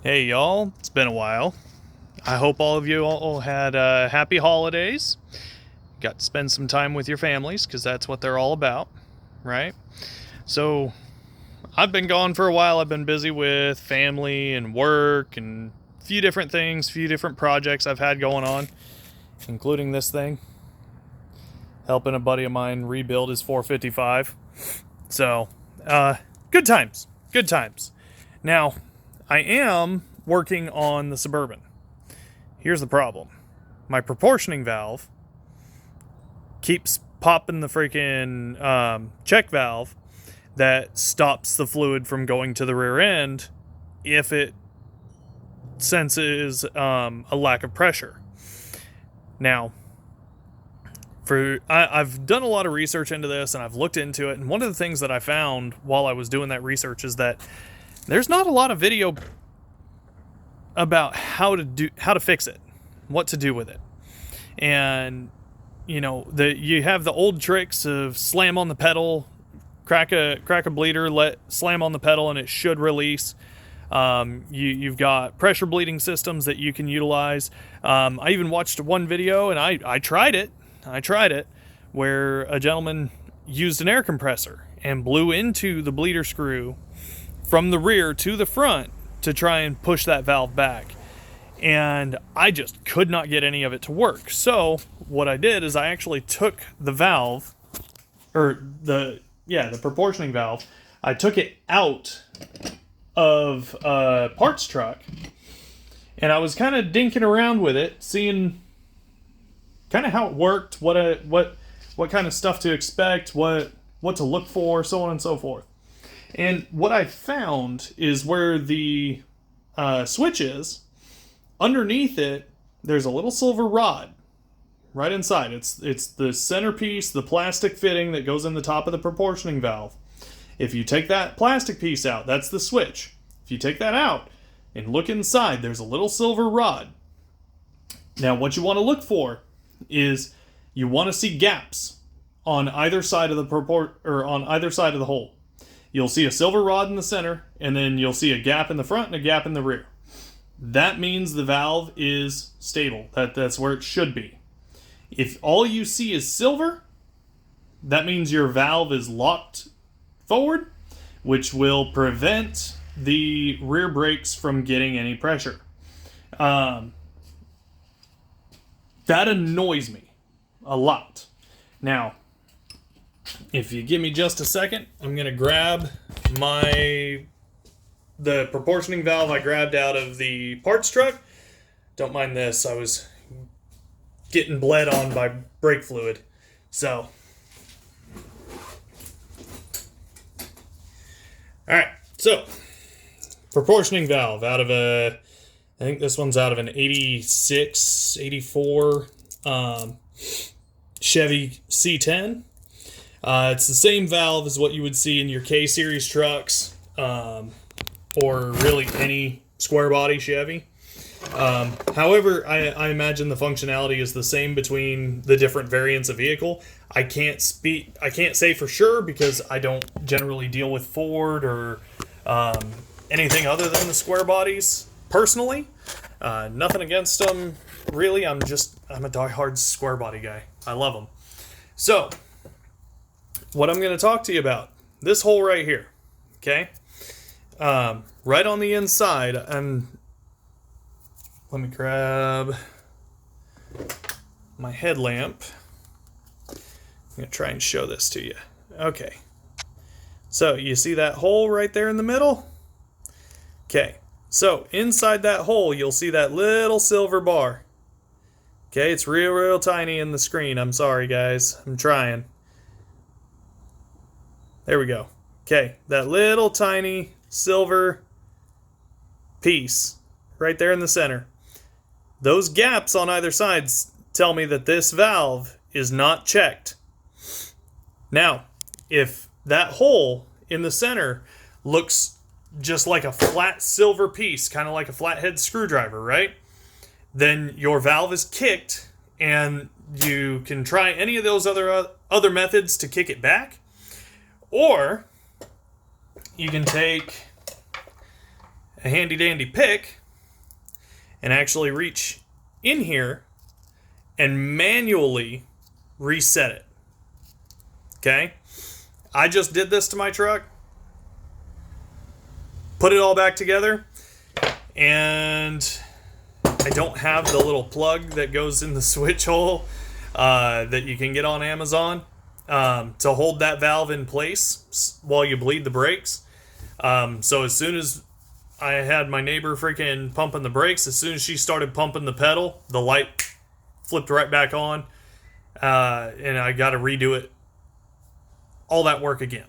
Hey y'all, it's been a while. I hope all of you all had happy holidays. Got to spend some time with your families because that's what they're all about, right? So, I've been gone for a while. I've been busy with family and work and a few different things, a few different projects I've had going on, including this thing, helping a buddy of mine rebuild his 455. So, uh, good times, good times. Now, I am working on the Suburban. Here's the problem. My proportioning valve keeps popping the freaking check valve that stops the fluid from going to the rear end if it senses a lack of pressure. Now, I've done a lot of research into this and I've looked into it, and one of the things that I found while I was doing that research is that there's not a lot of video about how to fix it, what to do with it. And you have the old tricks of slam on the pedal, crack a bleeder, slam on the pedal, and it should release. You've got pressure bleeding systems that you can utilize. I even watched one video, and I tried it. Where a gentleman used an air compressor and blew into the bleeder screw from the rear to the front to try and push that valve back. And I just could not get any of it to work. So what I did is I actually took the valve, or the proportioning valve. I took it out of a parts truck, and I was kind of dinking around with it, seeing kind of how it worked, what kind of stuff to expect, what to look for, so on and so forth. And what I found is where the switch is, underneath it, there's a little silver rod right inside. It's the centerpiece, the plastic fitting that goes in the top of the proportioning valve. If you take that plastic piece out, that's the switch. If you take that out and look inside, there's a little silver rod. Now, what you want to look for is you want to see gaps on either side of on either side of the hole. You'll see a silver rod in the center, and then you'll see a gap in the front and a gap in the rear. That means the valve is stable. That's where it should be. If all you see is silver, that means your valve is locked forward, which will prevent the rear brakes from getting any pressure. That annoys me a lot. Now, if you give me just a second, I'm going to grab the proportioning valve I grabbed out of the parts truck. Don't mind this. I was getting bled on by brake fluid. So, alright. So, proportioning valve out of I think this one's out of an 86, 84 Chevy C10. It's the same valve as what you would see in your K-Series trucks, or really any square body Chevy. However, I imagine the functionality is the same between the different variants of vehicle. I can't say for sure because I don't generally deal with Ford or anything other than the square bodies personally. Nothing against them, really. I'm a diehard square body guy. I love them. So, what I'm going to talk to you about, this hole right here, okay? Right on the inside, and let me grab my headlamp. I'm going to try and show this to you. Okay. So, you see that hole right there in the middle? Okay. So, inside that hole, you'll see that little silver bar. Okay, it's real tiny in the screen. I'm sorry, guys. I'm trying. There we go. Okay, that little tiny silver piece right there in the center. Those gaps on either side tell me that this valve is not checked. Now, if that hole in the center looks just like a flat silver piece, kind of like a flathead screwdriver, right? Then your valve is kicked, and you can try any of those other methods to kick it back. Or you can take a handy dandy pick and actually reach in here and manually reset it. Okay? I just did this to my truck, put it all back together, and I don't have the little plug that goes in the switch hole that you can get on Amazon to hold that valve in place while you bleed the brakes. So as soon as I had my neighbor freaking pumping the brakes, as soon as she started pumping the pedal, the light flipped right back on, and I got to redo it, all that work again.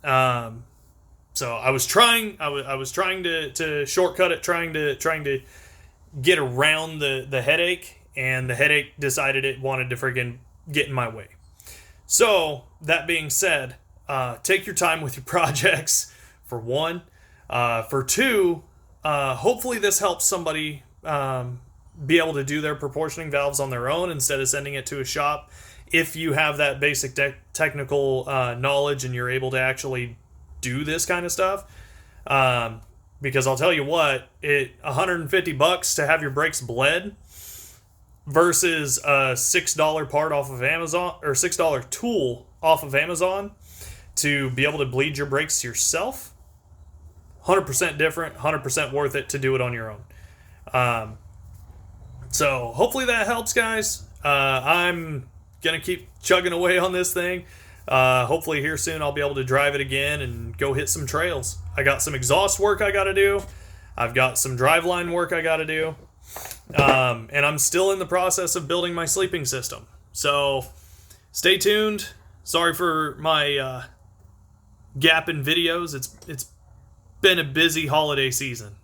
So I was trying to shortcut it, trying to get around the headache, and the headache decided it wanted to freaking get in my way. So that being said, take your time with your projects, for one. For two, hopefully this helps somebody be able to do their proportioning valves on their own instead of sending it to a shop. If you have that basic technical knowledge and you're able to actually do this kind of stuff, because I'll tell you what, $150 to have your brakes bled versus a $6 part off of Amazon, or $6 tool off of Amazon to be able to bleed your brakes yourself, 100% different, 100% worth it to do it on your own. So hopefully that helps, guys. I'm gonna keep chugging away on this thing. Hopefully here soon I'll be able to drive it again and go hit some trails. I got some exhaust work I gotta do. I've got some driveline work I gotta do. And I'm still in the process of building my sleeping system. So stay tuned. Sorry for my gap in videos. It's been a busy holiday season.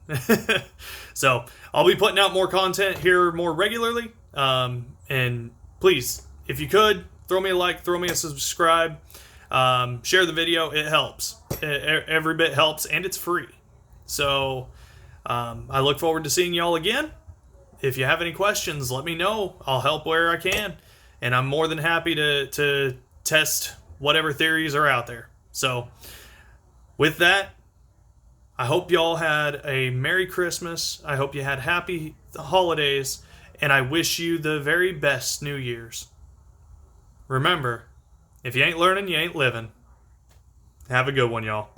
So I'll be putting out more content here more regularly. And please, if you could, throw me a like, throw me a subscribe, share the video. It helps. Every bit helps, and it's free. So I look forward to seeing y'all again. If you have any questions, let me know. I'll help where I can. And I'm more than happy to test whatever theories are out there. So with that, I hope y'all had a Merry Christmas. I hope you had happy holidays. And I wish you the very best New Year's. Remember, if you ain't learning, you ain't living. Have a good one, y'all.